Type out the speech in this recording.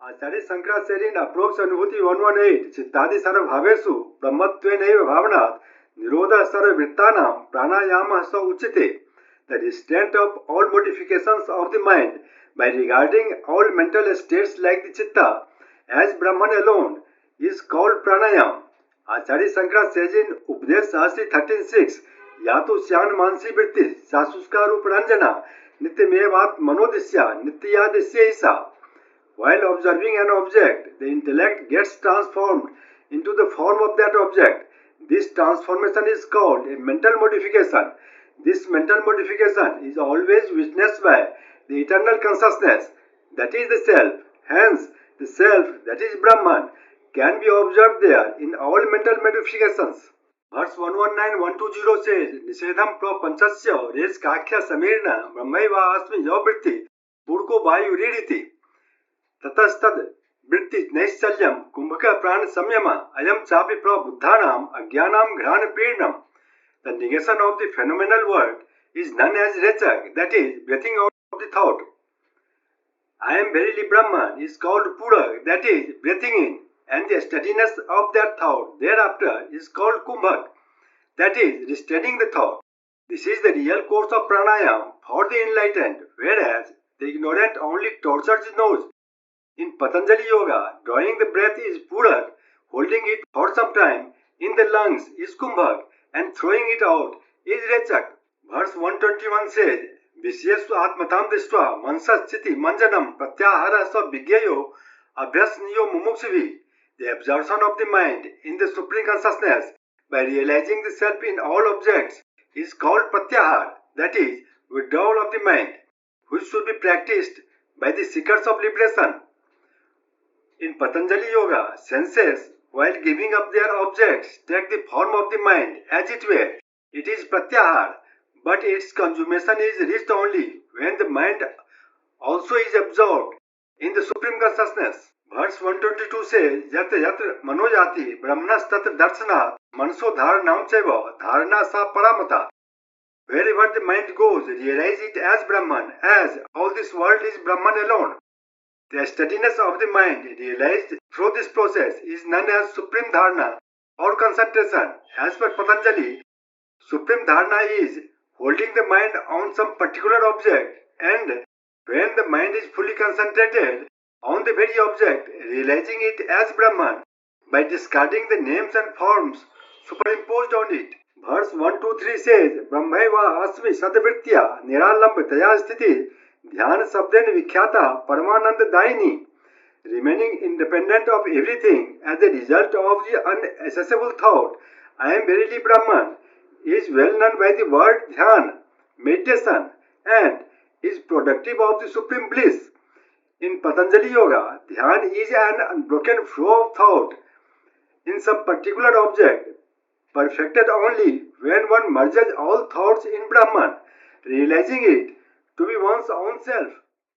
आचार्य शंकराचार्येण अप्रोक्ष अनुभूति 118 चित्तादि सर्वभावेषु ब्रह्मत्वेनैव भावनात् निरोधः सर्ववृत्तानां प्राणायामः स उच्यते. The restraint of all modifications of the mind by regarding all mental states like the chitta as Brahman alone is called pranayam. आचार्य शंकराचार्य उपदेश सहस्री 13.6 या तो श्यान मानसी वृत्ति सासुस्कारूप रंजना नित्यमेवात् मनोदिश्या नित्यादिश्य ईसा. While observing an object, the intellect gets transformed into the form of that object. This transformation is called a mental modification. This mental modification is always witnessed by the eternal consciousness, that is the self. Hence, the self, that is Brahman, can be observed there in all mental modifications. Verse 119-120 says, Nisedham prapanchasya res kakhya samirna brahmaiva asmi yavritti purko vayu ririti. ततस्तद वृत्ति नैश्चल्यम कुंभक प्राण संयम अयम चापि प्रबुद्धानाम अज्ञानाम घ्राण पीड़नम. The negation of the phenomenal world is known as rechak, that is breathing out of the thought. I am verily Brahman is called purak, that is breathing in, and the steadiness of that thought thereafter is called kumbhak, that is restraining the thought. This is the real course of pranayam for the enlightened, whereas the ignorant only tortures the nose. In Patanjali Yoga, drawing the breath is Purak, holding it for some time in the lungs is Kumbhak, and throwing it out is Rechak. Verse 121 says, Vishyesu atmatam dishtva mansas chiti manjanam pratyahara sa vigyayo abhyasniyo mumukshivi. The absorption of the mind in the Supreme Consciousness by realizing the self in all objects is called pratyahar, that is, withdrawal of the mind, which should be practiced by the seekers of liberation. In Patanjali Yoga, senses, while giving up their objects, take the form of the mind as it were. It is pratyahar, but its consummation is reached only when the mind also is absorbed in the Supreme Consciousness. Verse 122 says, Yatra yatra manojati brahmanas tatra darshanat manso dharanam chaiva dharana sa paramata. Wherever the mind goes, realize it as Brahman, as all this world is Brahman alone. The steadiness of the mind realized through this process is known as Supreme Dharana or concentration. As per Patanjali, Supreme Dharana is holding the mind on some particular object, and when the mind is fully concentrated on the very object, realizing it as Brahman by discarding the names and forms superimposed on it. Verse 123 says, Brahmaiva asmi sadvritya niralambhataya sthiti ध्यान शब्देन विख्याता परमानंद दायिनी. Remaining independent of everything as a result of the unaccessible thought, I am verily Brahman, is well known by the word dhyan, meditation, and is productive of the supreme bliss. In Patanjali Yoga, dhyan is an unbroken flow of thought in some particular object, perfected only when one merges all thoughts in Brahman, realizing it to be one's own self.